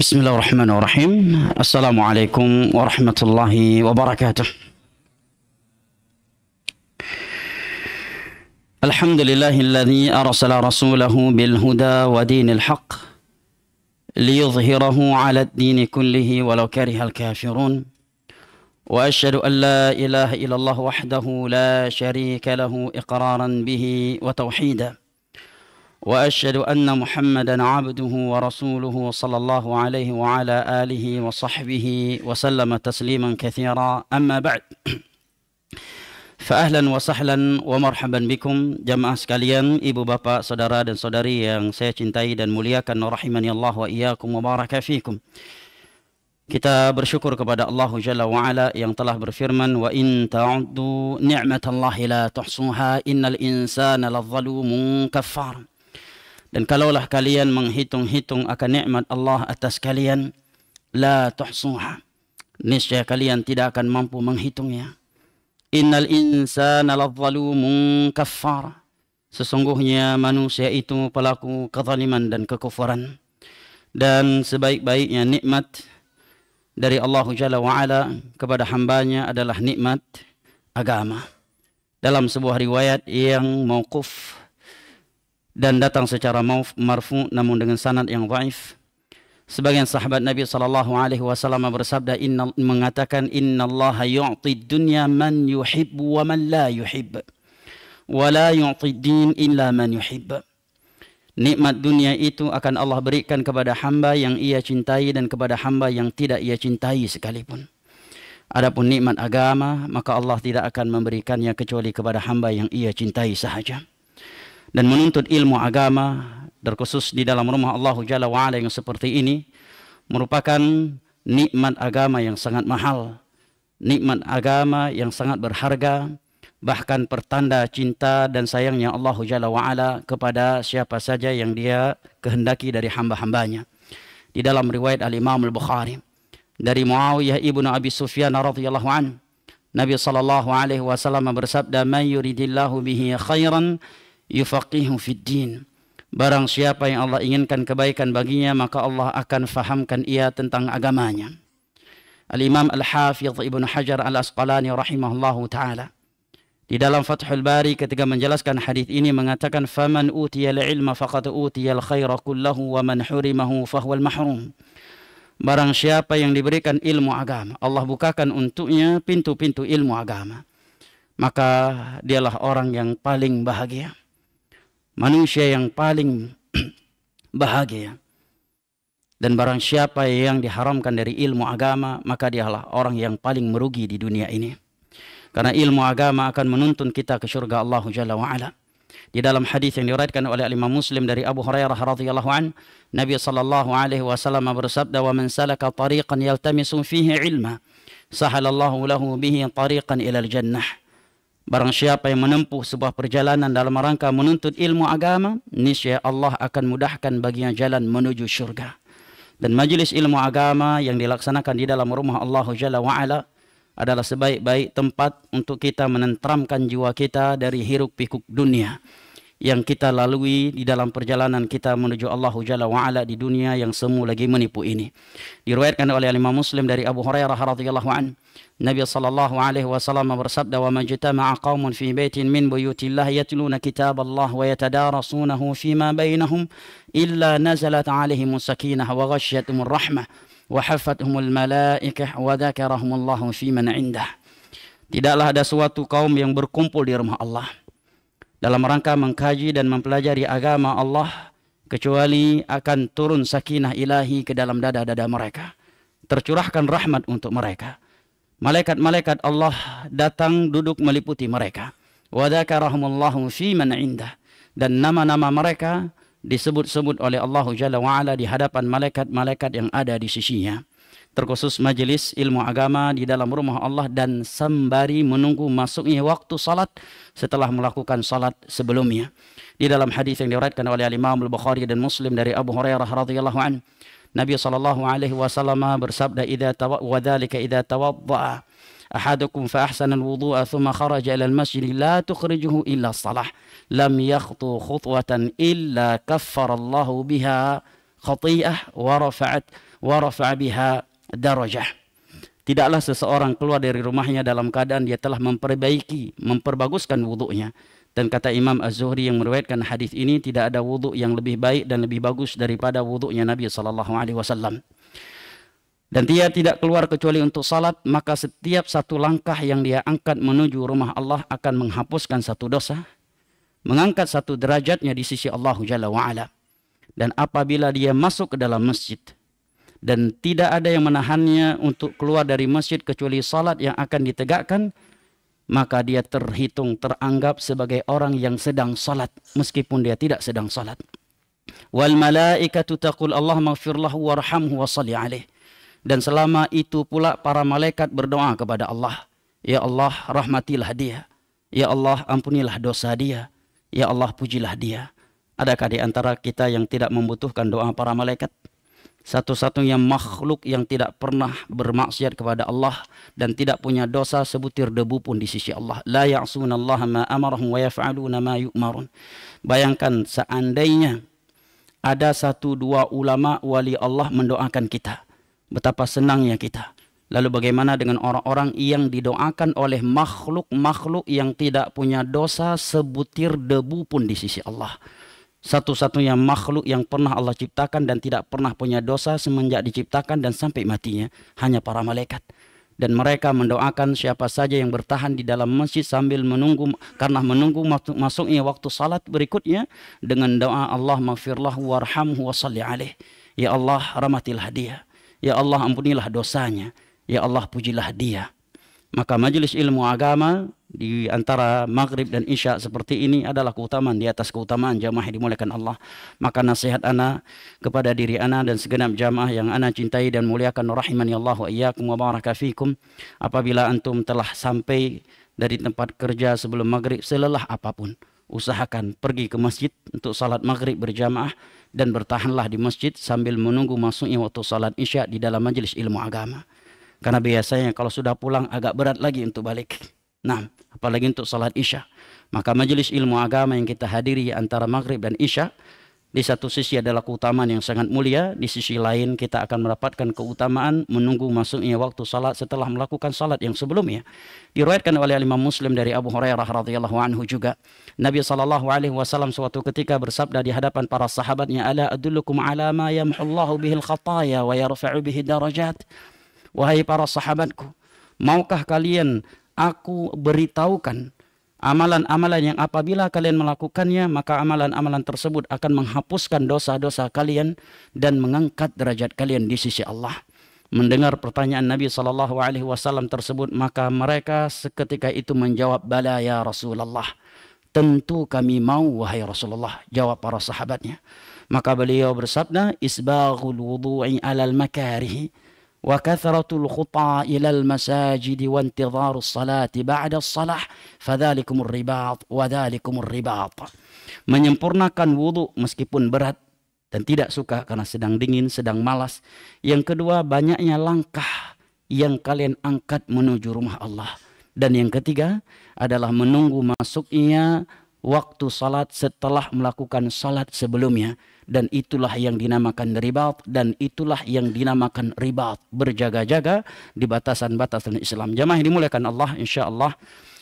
Bismillahirrahmanirrahim. Assalamualaikum warahmatullahi wabarakatuh. Alhamdulillahilladzi arsala rasulahu bil huda wa dinil haqq liyudhhirahu 'ala ad-din kullihi walau karihal kafirun. Wa asyhadu an la ilaha illallah wahdahu la syarika lahu iqraran bihi wa tauhida. وأشهد أن محمدا عبده ورسوله صلى الله عليه وعلى آله وصحبه وسلم تسليما كثيرا أما بعد فأهلا وسهلا ومرحبا بكم jamaah sekalian, ibu bapak, saudara dan saudari yang saya cintai dan muliakan, rahimani Allah wa iyyakum wa baraka fikum. Kita bersyukur kepada Allah Jalla wa Ala yang telah berfirman, wa in ta'uddu ni'matallahi la tuhsuha innal insana ladzalumun kaffar. Dan kalaulah kalian menghitung-hitung akan nikmat Allah atas kalian, la tuhsuha, niscaya kalian tidak akan mampu menghitungnya. Innal insana ladzalumun kaffar. Sesungguhnya manusia itu pelaku kezaliman dan kekufuran. Dan sebaik-baiknya nikmat dari Allah Jalla wa Ala kepada hambanya adalah nikmat agama. Dalam sebuah riwayat yang mauquf dan datang secara marfu namun dengan sanad yang dhaif, sebagian sahabat Nabi SAW bersabda, mengatakan, innallaha yu'ti dunya man yuhibbu wa man la yuhib wa la yu'ti din illa man yuhib. Nikmat dunia itu akan Allah berikan kepada hamba yang ia cintai dan kepada hamba yang tidak ia cintai sekalipun. Adapun nikmat agama, maka Allah tidak akan memberikannya kecuali kepada hamba yang ia cintai sahaja. Dan menuntut ilmu agama, terkhusus di dalam rumah Allah Jalla wa Ala yang seperti ini, merupakan nikmat agama yang sangat mahal, nikmat agama yang sangat berharga, bahkan pertanda cinta dan sayangnya Allah Jalla wa Ala kepada siapa saja yang dia kehendaki dari hamba-hambanya. Di dalam riwayat Al-Imam Al-Bukhari dari Muawiyah ibnu Abi Sufyan radhiyallahu anhu, Nabi SAW bersabda, man yuridillahu bihi khairan yufaqihu fid din. Barang siapa yang Allah inginkan kebaikan baginya, maka Allah akan fahamkan ia tentang agamanya. Al-Imam Al-Hafidh Ibnu Hajar Al-Asqalani rahimahullahu ta'ala di dalam Fathul Bari ketika menjelaskan hadis ini mengatakan, faman utiyal ilma faqad utiyal khaira kullahu wa man hurimahu fahuwal mahrum. Barang siapa yang diberikan ilmu agama, Allah bukakan untuknya pintu-pintu ilmu agama, maka dialah orang yang paling bahagia, manusia yang paling bahagia. Dan barang siapa yang diharamkan dari ilmu agama, maka dialah orang yang paling merugi di dunia ini. Karena ilmu agama akan menuntun kita ke surga Allah Jalla wa Ala. Di dalam hadis yang diriwayatkan oleh Imam Muslim dari Abu Hurairah radhiyallahu an, Nabi sallallahu alaihi wasallam bersabda, wa man salaka tariqan yaltamisu fihi ilma, sahalallahu lahu bihi tariqan ilal jannah. Barang siapa yang menempuh sebuah perjalanan dalam rangka menuntut ilmu agama, niscaya Allah akan mudahkan baginya jalan menuju syurga. Dan majelis ilmu agama yang dilaksanakan di dalam rumah Allah Jalla wa Ala adalah sebaik-baik tempat untuk kita menenteramkan jiwa kita dari hiruk pikuk dunia yang kita lalui di dalam perjalanan kita menuju Allah Jalla wa Ala di dunia yang semu lagi menipu ini. Diriwayatkan oleh Imam Muslim dari Abu Hurairah radhiyallahu an, Nabi sallallahu alaihi wasallam bersabda, wa majtama'a qaumun fi baitin min buyutillah yatluna kitaballah wa yatadarasunahu fima bainahum illa nazalat alaihimus sakinah wa ghasyiyatuhumur rahmah wa hafathumul malaikah wa dzakarahumullahu fi man indah. Tidaklah ada suatu kaum yang berkumpul di rumah Allah dalam rangka mengkaji dan mempelajari agama Allah, kecuali akan turun sakinah ilahi ke dalam dada-dada mereka, tercurahkan rahmat untuk mereka. Malaikat-malaikat Allah datang duduk meliputi mereka. Wa dzakarahumullahu fi man indah, dan nama-nama mereka disebut-sebut oleh Allah Jalla wa Ala di hadapan malaikat-malaikat yang ada di sisinya. terkhusus majelis ilmu agama di dalam rumah Allah, dan sembari menunggu masuknya waktu salat setelah melakukan salat sebelumnya. Di dalam hadis yang diriwayatkan oleh Imam Al-Bukhari dan Muslim dari Abu Hurairah radhiyallahu anhu, Nabi sallallahu alaihi wasallam bersabda, "Wadzalika idza tawaddaa ahadukum fa ahsana al-wudu'a thumma kharaja ila al-masjid la tukhrijuhu illa shalah lam yakhtu khutwatan illa kaffara Allahu biha khati'ah wa rafa'a biha darajah." Tidaklah seseorang keluar dari rumahnya dalam keadaan dia telah memperbaguskan wudunya. Dan kata Imam Az-Zuhri yang meriwayatkan hadis ini, tidak ada wudhu yang lebih baik dan lebih bagus daripada wudhunya Nabi SAW. Dan dia tidak keluar kecuali untuk salat, maka setiap satu langkah yang dia angkat menuju rumah Allah akan menghapuskan satu dosa, mengangkat satu derajatnya di sisi Allah Jalla wa'ala. Dan apabila dia masuk ke dalam masjid, dan tidak ada yang menahannya untuk keluar dari masjid kecuali salat yang akan ditegakkan, maka dia teranggap sebagai orang yang sedang salat meskipun dia tidak sedang salat. Wal malaikatu taqul Allahumma ighfir lahu warhamhu wa shalli alaihi. Dan selama itu pula para malaikat berdoa kepada Allah, ya Allah rahmatilah dia, ya Allah ampunilah dosa dia, ya Allah pujilah dia. Adakah di antara kita yang tidak membutuhkan doa para malaikat? Satu-satunya makhluk yang tidak pernah bermaksiat kepada Allah dan tidak punya dosa sebutir debu pun di sisi Allah. La ya'sunallaha ma amarahum wa yaf'aluna ma yu'marun. Bayangkan seandainya ada satu dua ulama wali Allah mendoakan kita, betapa senangnya kita. Lalu bagaimana dengan orang-orang yang didoakan oleh makhluk-makhluk yang tidak punya dosa sebutir debu pun di sisi Allah? Satu-satunya makhluk yang pernah Allah ciptakan dan tidak pernah punya dosa semenjak diciptakan dan sampai matinya hanya para malaikat. Dan mereka mendoakan siapa saja yang bertahan di dalam masjid sambil menunggu, karena menunggu masuknya waktu salat berikutnya, dengan doa Allah maghfirlahu warhamhu wa shalli alaih. Ya Allah rahmatilah dia, ya Allah ampunilah dosanya, ya Allah pujilah dia. Maka majelis ilmu agama di antara maghrib dan isya seperti ini adalah keutamaan di atas keutamaan jamaah yang dimuliakan Allah. Maka nasihat ana kepada diri ana dan segenap jamaah yang ana cintai dan muliakan rahimani Allah wa iyyakum wa baraka fikum, apabila antum telah sampai dari tempat kerja sebelum maghrib, selelah apapun, usahakan pergi ke masjid untuk salat maghrib berjamaah dan bertahanlah di masjid sambil menunggu masuknya waktu salat isya di dalam majelis ilmu agama. Karena biasanya kalau sudah pulang agak berat lagi untuk balik. Nah, apalagi untuk salat isya. Maka majelis ilmu agama yang kita hadiri antara maghrib dan isya, di satu sisi adalah keutamaan yang sangat mulia, di sisi lain kita akan mendapatkan keutamaan menunggu masuknya waktu salat setelah melakukan salat yang sebelumnya. Diriwayatkan oleh Imam Muslim dari Abu Hurairah radhiyallahu anhu juga, Nabi SAW suatu ketika bersabda di hadapan para sahabatnya, "Ala adullukum ala ma yamhullahu bihil khataya wa yarfa'u bihi darajat." Wahai para sahabatku, maukah kalian aku beritahukan amalan-amalan yang apabila kalian melakukannya, maka amalan-amalan tersebut akan menghapuskan dosa-dosa kalian dan mengangkat derajat kalian di sisi Allah. Mendengar pertanyaan Nabi SAW tersebut, maka mereka seketika itu menjawab, "Bala ya Rasulullah." Tentu kami mau wahai Rasulullah, jawab para sahabatnya. Maka beliau bersabda, "Isbaghul wudu'i 'alal makarihi wa kathratul khuta ilal masajid wa intidharus salati ba'da salah fadzalikumur ribat wa dzalikumur ribat." Menyempurnakan wudu meskipun berat dan tidak suka karena sedang dingin, sedang malas. Yang kedua, banyaknya langkah yang kalian angkat menuju rumah Allah. Dan yang ketiga adalah menunggu masuknya waktu salat setelah melakukan salat sebelumnya. Dan itulah yang dinamakan ribat, dan itulah yang dinamakan ribat, berjaga-jaga di batasan-batasan Islam. Jamaah yang dimuliakan Allah, insyaallah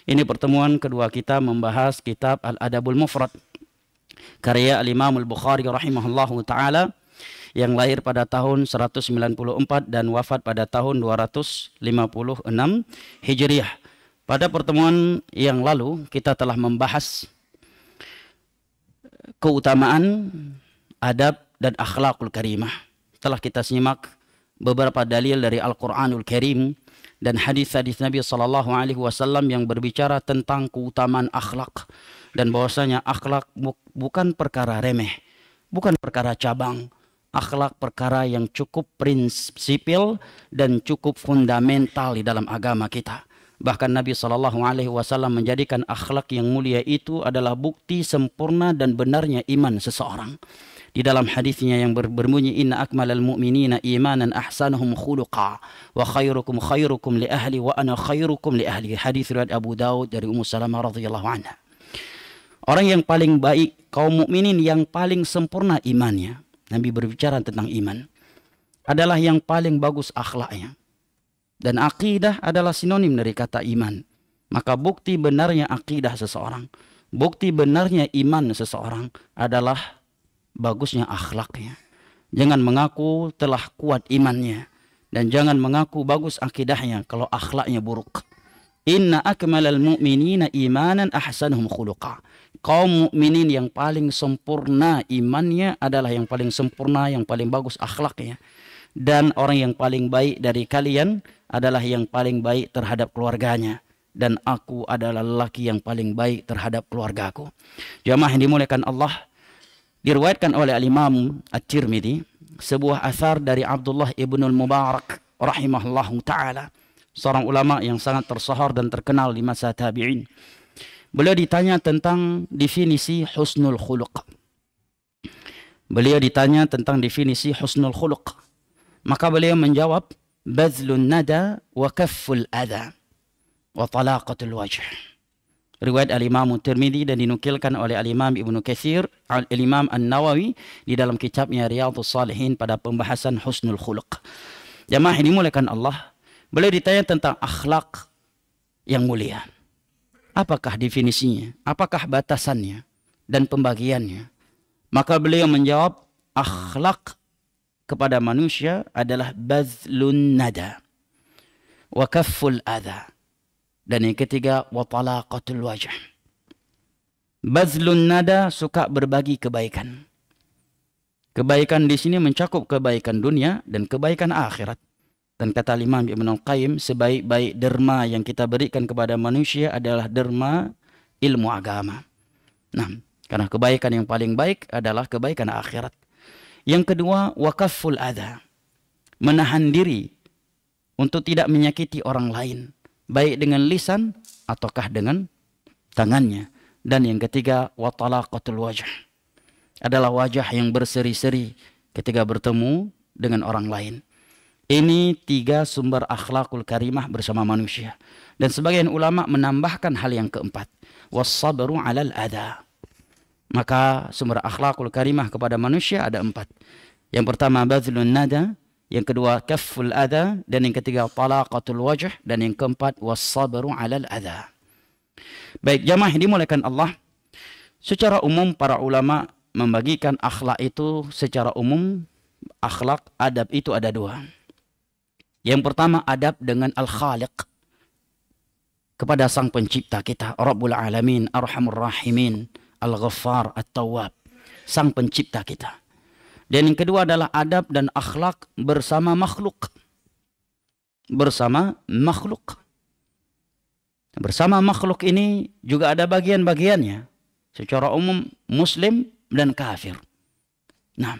ini pertemuan kedua kita membahas kitab Al-Adabul Mufrad karya Al-Imam Al-Bukhari rahimahullahu taala, yang lahir pada tahun 194 dan wafat pada tahun 256 Hijriah. Pada pertemuan yang lalu kita telah membahas keutamaan adab dan akhlakul karimah. Telah kita simak beberapa dalil dari Al-Quranul Karim dan hadis-hadis Nabi SAW yang berbicara tentang keutamaan akhlak, dan bahwasanya akhlak bukan perkara remeh, bukan perkara cabang, akhlak perkara yang cukup prinsipil dan cukup fundamental di dalam agama kita. Bahkan Nabi SAW menjadikan akhlak yang mulia itu adalah bukti sempurna dan benarnya iman seseorang. Di dalam hadisnya yang berbunyi, inna akmalal mu'minina imanan ahsanuhum khuluqa wa khairukum li ahli wa ana khairukum li ahli. Hadis riwayat Abu Daud dari Ummu Salamah radhiyallahu anha. Orang yang paling baik, kaum mukminin yang paling sempurna imannya, Nabi berbicara tentang iman, adalah yang paling bagus akhlaknya. Dan akidah adalah sinonim dari kata iman. Maka bukti benarnya akidah seseorang, bukti benarnya iman seseorang adalah bagusnya akhlaknya. Jangan mengaku telah kuat imannya dan jangan mengaku bagus akidahnya kalau akhlaknya buruk. Inna akmalal mu'minina imanan ahsanuhum khuluqa. Kaum mukminin yang paling sempurna imannya adalah yang paling sempurna, yang paling bagus akhlaknya. Dan orang yang paling baik dari kalian adalah yang paling baik terhadap keluarganya. Dan aku adalah lelaki yang paling baik terhadap keluargaku. Jamaah yang dimuliakan Allah, diriwayatkan oleh Al-Imam At-Tirmidzi sebuah asar dari Abdullah ibnul Mubarak rahimahullahu ta'ala, seorang ulama yang sangat tersohor dan terkenal di masa tabi'in. Beliau ditanya tentang definisi husnul khuluq. Beliau ditanya tentang definisi husnul khuluq. Maka beliau menjawab, bazlun nada wa kafful adha wa talaqatul wajh. Riwayat Al-Imam Tirmidzi dan dinukilkan oleh Al-Imam Ibnu Katsir, Al-Imam An-Nawawi di dalam kitabnya Riyadhus Shalihin pada pembahasan husnul khuluq. Jamaah ini dimuliakan Allah, beliau ditanya tentang akhlak yang mulia. Apakah definisinya? Apakah batasannya dan pembagiannya? Maka beliau menjawab, akhlak kepada manusia adalah bazlun nada wa kafful adha. Dan yang ketiga, wa talaqatul wajh. Bazlun nada, suka berbagi kebaikan. Kebaikan di sini mencakup kebaikan dunia dan kebaikan akhirat. Dan kata Imam Ibnu Qayyim, sebaik-baik derma yang kita berikan kepada manusia adalah derma ilmu agama. Nah, karena kebaikan yang paling baik adalah kebaikan akhirat. Yang kedua, waqaful adha. Menahan diri untuk tidak menyakiti orang lain, baik dengan lisan ataukah dengan tangannya. Dan yang ketiga, wa talaqatul wajh. Adalah wajah yang berseri-seri ketika bertemu dengan orang lain. Ini tiga sumber akhlakul karimah bersama manusia. Dan sebagian ulama menambahkan hal yang keempat, was-sabru 'alal adha. Maka sumber akhlakul karimah kepada manusia ada empat. Yang pertama, bazlun nada. Yang kedua, kafful adha. Dan yang ketiga, talaqatul wajh. Dan yang keempat, was-sabru 'alal adha. Baik, jamaah yang dimuliakan Allah, secara umum para ulama membagikan akhlak itu secara umum, akhlak adab itu ada dua. Yang pertama, adab dengan al-khaliq, kepada sang pencipta kita, Rabbul Alamin, Arhamur Rahimin, Al-Ghaffar, At-Tawwab, sang pencipta kita. Dan yang kedua adalah adab dan akhlak bersama makhluk. Bersama makhluk. Bersama makhluk ini juga ada bagian-bagiannya. Secara umum muslim dan kafir. Nah,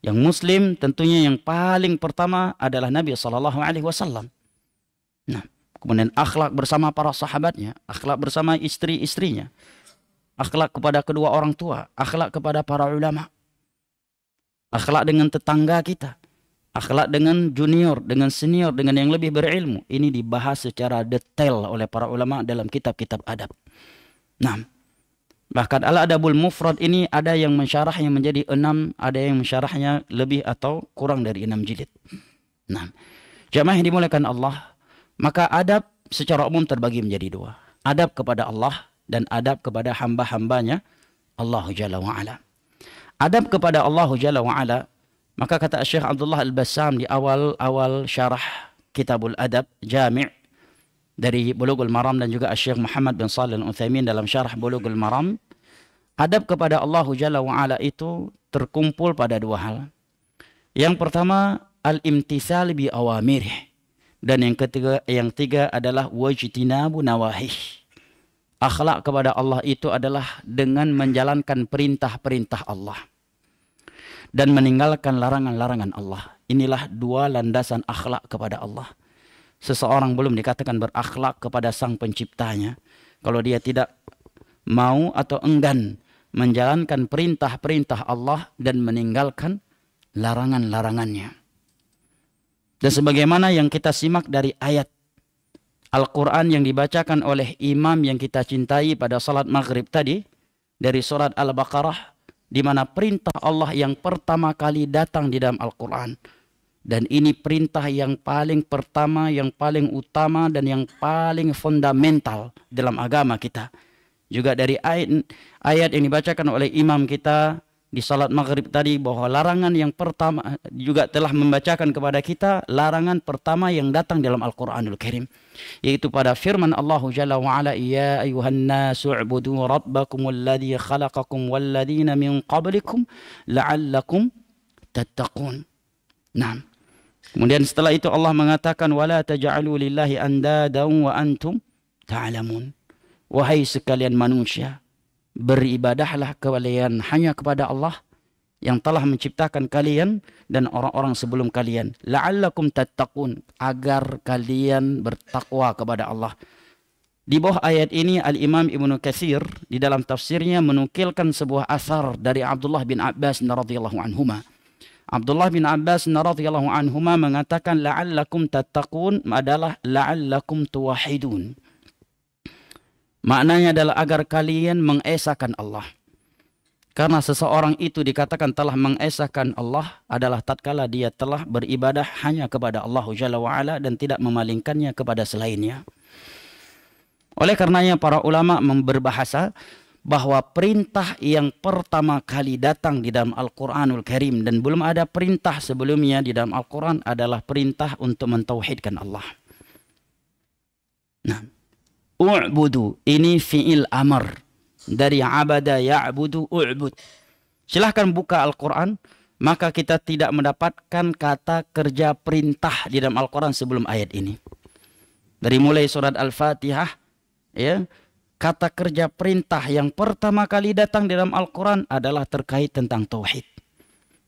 yang muslim tentunya yang paling pertama adalah Nabi SAW. Nah, kemudian akhlak bersama para sahabatnya, akhlak bersama istri-istrinya, akhlak kepada kedua orang tua, akhlak kepada para ulama, akhlak dengan tetangga kita, akhlak dengan junior, dengan senior, dengan yang lebih berilmu. Ini dibahas secara detail oleh para ulama dalam kitab-kitab adab. Nah, bahkan Al-Adabul Mufrad ini ada yang mensyarahnya menjadi 6, ada yang mensyarahnya lebih atau kurang dari 6 jilid. Nah, jamaah yang dimuliakan Allah, maka adab secara umum terbagi menjadi 2. Adab kepada Allah dan adab kepada hamba-hambanya Allah Jalla wa'ala. Adab kepada Allah Jalla wa'ala, maka kata Syekh Abdullah Al-Bassam di awal-awal syarah Kitabul Adab Jami' dari Bulughul Maram, dan juga Syekh Muhammad bin Shalih Al-Utsaimin dalam syarah Bulughul Maram, adab kepada Allah Jalla wa'ala itu terkumpul pada 2 hal. Yang pertama, al-imtithal bi awamirih, dan yang ketiga adalah wajtinabu nawahih. Akhlak kepada Allah itu adalah dengan menjalankan perintah-perintah Allah dan meninggalkan larangan-larangan Allah. Inilah dua landasan akhlak kepada Allah. Seseorang belum dikatakan berakhlak kepada sang penciptanya kalau dia tidak mau atau enggan menjalankan perintah-perintah Allah dan meninggalkan larangan-larangannya. Dan sebagaimana yang kita simak dari ayat Al-Quran yang dibacakan oleh imam yang kita cintai pada salat maghrib tadi, dari surat Al-Baqarah, di mana perintah Allah yang pertama kali datang di dalam Al-Quran. Dan ini perintah yang paling pertama, yang paling utama, dan yang paling fundamental dalam agama kita. Juga dari ayat yang dibacakan oleh imam kita di salat maghrib tadi, bahwa larangan yang pertama juga telah membacakan kepada kita larangan pertama yang datang dalam Al-Quranul Karim, yaitu pada firman Allah Jalla wa'ala, ya ayuhan nasu u'budu rabbakum alladhi khalaqakum walladhina min qablikum la'allakum tattaqun. Nah, kemudian setelah itu Allah mengatakan, wala taj'alu lillahi andadan wa antum ta'lamun. Wahai sekalian manusia, beribadahlah kalian hanya kepada Allah yang telah menciptakan kalian dan orang-orang sebelum kalian. La'allakum tattaqun, agar kalian bertakwa kepada Allah. Di bawah ayat ini Al-Imam Ibnu Katsir di dalam tafsirnya menukilkan sebuah asar dari Abdullah bin Abbas radhiyallahu anhuma. Abdullah bin Abbas radhiyallahu anhuma mengatakan la'allakum tattaqun adalah la'allakum tuwahidun. Maknanya adalah agar kalian mengesahkan Allah. Karena seseorang itu dikatakan telah mengesahkan Allah adalah tatkala dia telah beribadah hanya kepada Allah Jalla wa'ala dan tidak memalingkannya kepada selainnya. Oleh karenanya para ulama berbahasa bahwa perintah yang pertama kali datang di dalam Al-Quranul Karim dan belum ada perintah sebelumnya di dalam Al-Quran adalah perintah untuk mentauhidkan Allah. Nah, u'budu ini fi'il amr dari abada ya'budu u'bud. Silahkan buka Al-Quran, maka kita tidak mendapatkan kata kerja perintah di dalam Al-Quran sebelum ayat ini. Dari mulai surat Al-Fatihah, ya, kata kerja perintah yang pertama kali datang di dalam Al-Quran adalah terkait tentang tauhid.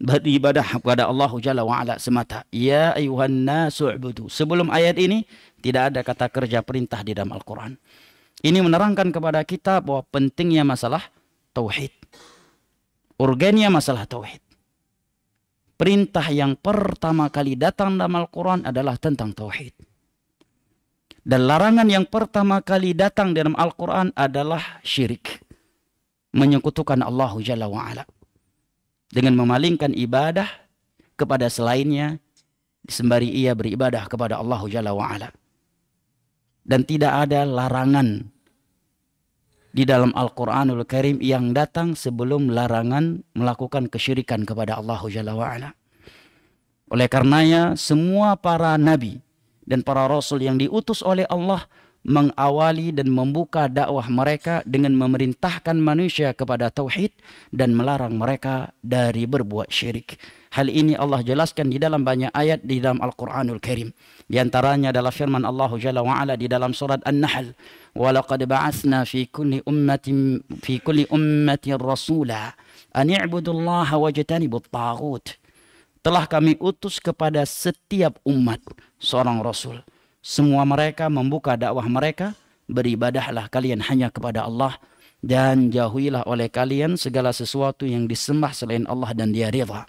Beribadah kepada Allah Jalla wa'ala semata. Ya ayuhan nasu u'budu. Sebelum ayat ini tidak ada kata kerja perintah di dalam Al-Quran. Ini menerangkan kepada kita bahwa pentingnya masalah tauhid. Urgennya masalah tauhid. Perintah yang pertama kali datang dalam Al-Quran adalah tentang tauhid. Dan larangan yang pertama kali datang dalam Al-Quran adalah syirik. Menyekutukan Allah Jalla wa'ala. Dengan memalingkan ibadah kepada selainnya, sembari ia beribadah kepada Allah Jalla wa'ala. Dan tidak ada larangan di dalam Al-Quranul Karim yang datang sebelum larangan melakukan kesyirikan kepada Allah Jalla wa'ala. Oleh karenanya semua para nabi dan para rasul yang diutus oleh Allah mengawali dan membuka dakwah mereka dengan memerintahkan manusia kepada tauhid dan melarang mereka dari berbuat syirik. Hal ini Allah jelaskan di dalam banyak ayat di dalam Al-Quranul Karim. Di antaranya adalah firman Allah Jalla wa'ala di dalam surat An-Nahl. وَلَقَدْ بَعَثْنَا فِي كُلِّ أُمَّةٍ رَسُولًا أَنِ اعْبُدُوا اللَّهَ وَاجْتَنِبُوا الطَّاغُوتَ. Telah kami utus kepada setiap umat seorang rasul. Semua mereka membuka dakwah mereka, beribadahlah kalian hanya kepada Allah dan jauhilah oleh kalian segala sesuatu yang disembah selain Allah dan dia ridha.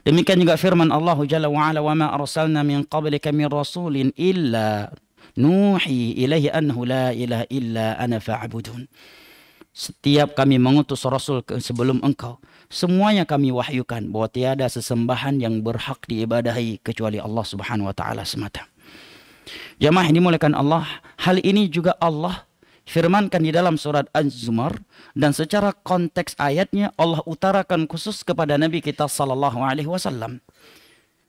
Demikian juga firman Allah Jalla wa'ala, wa ma arsalna min qablika min rasulin illa nuhi ilaihi annahu la ilaha illa ana fa'budun. Setiap kami mengutus rasul sebelum engkau, semuanya kami wahyukan bahwa tiada sesembahan yang berhak diibadahi kecuali Allah Subhanahu wa taala semata. Jamaah yang dimuliakan Allah, hal ini juga Allah firmankan di dalam surat Az-Zumar, dan secara konteks ayatnya Allah utarakan khusus kepada Nabi kita sallallahu alaihi wasallam.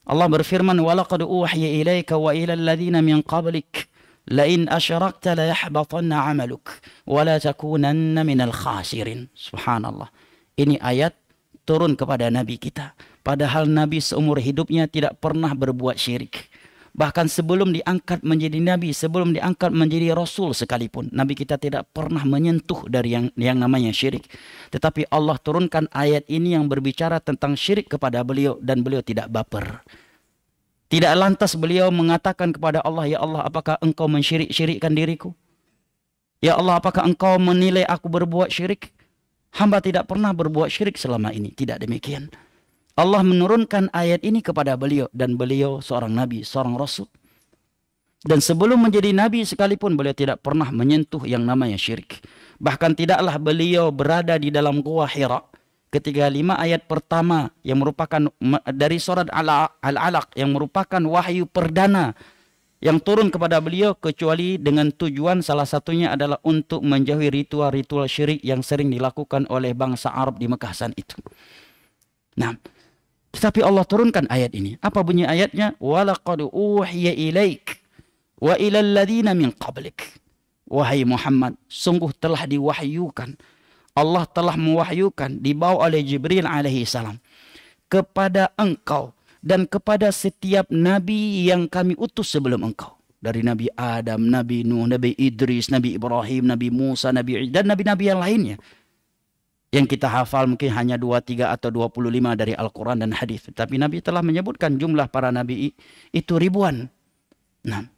Allah berfirman, wa laqad uhiya ilaika wa ila alladhina min qablik la in asyrakta la yahbatanna 'amaluk wa la takunanna minal khasirin. Subhanallah. Ini ayat turun kepada Nabi kita, padahal Nabi seumur hidupnya tidak pernah berbuat syirik. Bahkan sebelum diangkat menjadi nabi, sebelum diangkat menjadi rasul sekalipun, nabi kita tidak pernah menyentuh dari yang namanya syirik. Tetapi Allah turunkan ayat ini yang berbicara tentang syirik kepada beliau dan beliau tidak baper. Tidak lantas beliau mengatakan kepada Allah, ya Allah, apakah engkau mensyirik-syirikkan diriku? Ya Allah, apakah engkau menilai aku berbuat syirik? Hamba tidak pernah berbuat syirik selama ini. Tidak demikian. Allah menurunkan ayat ini kepada beliau. Dan beliau seorang nabi, seorang rasul. Dan sebelum menjadi nabi sekalipun beliau tidak pernah menyentuh yang namanya syirik. Bahkan tidaklah beliau berada di dalam gua Hira. Ketika 5 ayat pertama yang merupakan dari surat Al-Alaq. Yang merupakan wahyu perdana yang turun kepada beliau. Kecuali dengan tujuan salah satunya adalah untuk menjauhi ritual-ritual syirik yang sering dilakukan oleh bangsa Arab di Mekah saat itu. Nah, tetapi Allah turunkan ayat ini. Apa bunyi ayatnya? وَلَقَدْ أُوحِيَ إِلَيْكَ وَإِلَى الَّذِينَ مِنْ قَبْلِكَ. Wahai Muhammad, sungguh telah diwahyukan. Allah telah mewahyukan, dibawa oleh Jibril alaihi salam kepada engkau dan kepada setiap nabi yang kami utus sebelum engkau. Dari Nabi Adam, Nabi Nuh, Nabi Idris, Nabi Ibrahim, Nabi Musa, Nabi dan nabi-nabi yang lainnya. Yang kita hafal mungkin hanya 23 atau 25 dari Al-Quran dan hadis. Tapi Nabi telah menyebutkan jumlah para nabi itu ribuan. Nah,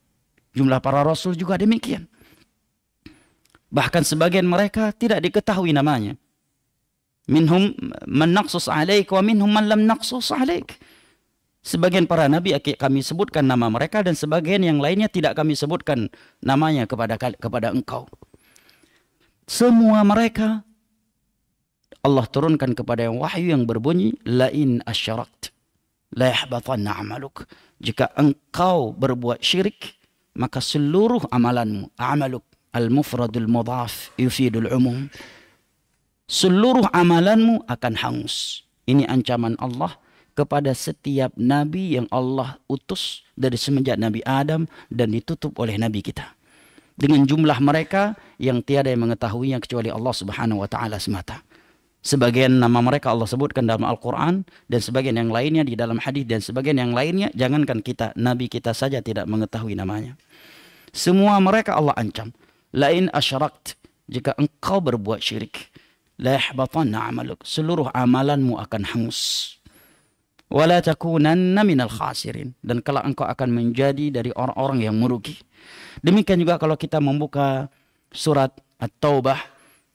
jumlah para rasul juga demikian. Bahkan sebagian mereka tidak diketahui namanya. Minhum man naqsus alaik wa minhum man lam naqsus alaik. Sebagian para nabi kami sebutkan nama mereka dan sebagian yang lainnya tidak kami sebutkan namanya kepada engkau. Semua mereka Allah turunkan kepada yang wahyu yang berbunyi la in asyarakt la yahbatanna amaluk. Jika engkau berbuat syirik maka seluruh amalanmu, amaluk al-mufradul mudhaf yufidul umum, seluruh amalanmu akan hangus. Ini ancaman Allah kepada setiap nabi yang Allah utus dari semenjak Nabi Adam dan ditutup oleh nabi kita. Dengan jumlah mereka yang tiada yang mengetahuinya kecuali Allah Subhanahu wa taala semata. Sebagian nama mereka Allah sebutkan dalam Al-Quran dan sebagian yang lainnya di dalam hadis dan sebagian yang lainnya jangankan kita, nabi kita saja tidak mengetahui namanya. Semua mereka Allah ancam. Lain asyarakt, jika engkau berbuat syirik, la yahbatanna amaluk, seluruh amalanmu akan hangus. Wala takunanna minal khasirin, dan kelak engkau akan menjadi dari orang-orang yang merugi. Demikian juga kalau kita membuka surat At-Taubah,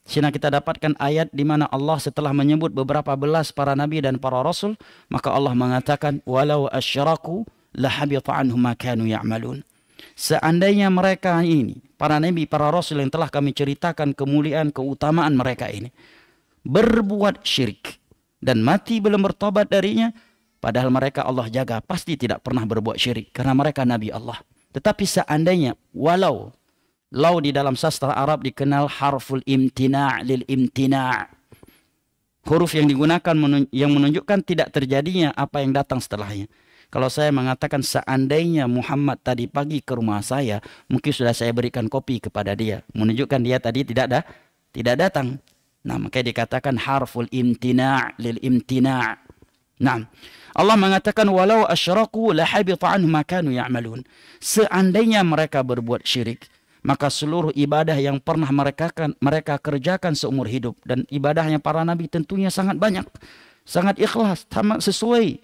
sini kita dapatkan ayat di mana Allah setelah menyebut beberapa belas para nabi dan para rasul, maka Allah mengatakan walau asyraku lahabita anhum ma kanu ya'malun. Seandainya mereka ini, para nabi, para rasul yang telah kami ceritakan kemuliaan, keutamaan mereka ini, berbuat syirik dan mati belum bertobat darinya, padahal mereka Allah jaga, pasti tidak pernah berbuat syirik karena mereka nabi Allah. Tetapi seandainya, walau, lau di dalam sastra Arab dikenal harful imtina' lil imtina'. Huruf yang digunakan yang menunjukkan tidak terjadinya apa yang datang setelahnya. Kalau saya mengatakan seandainya Muhammad tadi pagi ke rumah saya, mungkin sudah saya berikan kopi kepada dia. Menunjukkan dia tadi tidak datang. Nah, makanya dikatakan harful imtina' lil imtina'. Nah, Allah mengatakan walau asyraku lahabita anhum ma kanu ya'malun. Seandainya mereka berbuat syirik, maka seluruh ibadah yang pernah mereka kerjakan seumur hidup, dan ibadahnya para nabi tentunya sangat banyak, sangat ikhlas, sesuai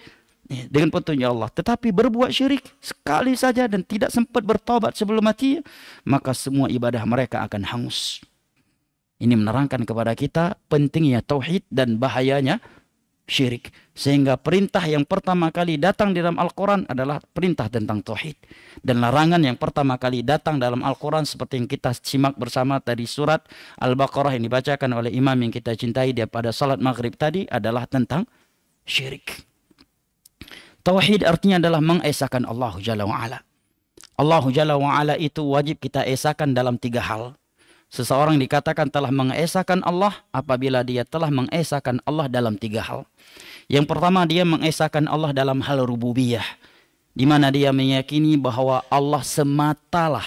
dengan petunjuk Allah. Tetapi berbuat syirik sekali saja dan tidak sempat bertobat sebelum mati, maka semua ibadah mereka akan hangus. Ini menerangkan kepada kita pentingnya tauhid dan bahayanya syirik. Sehingga perintah yang pertama kali datang di dalam Al-Quran adalah perintah tentang tauhid. Dan larangan yang pertama kali datang dalam Al-Quran seperti yang kita simak bersama tadi surat Al-Baqarah yang dibacakan oleh imam yang kita cintai dia pada salat maghrib tadi adalah tentang syirik. Tauhid artinya adalah mengesahkan Allah Jalla wa'ala. Allah Jalla wa'ala itu wajib kita esahkan dalam 3 hal. Seseorang dikatakan telah mengesahkan Allah apabila dia telah mengesahkan Allah dalam 3 hal. Yang pertama, dia mengesahkan Allah dalam hal rububiyah, di mana dia meyakini bahwa Allah sematalah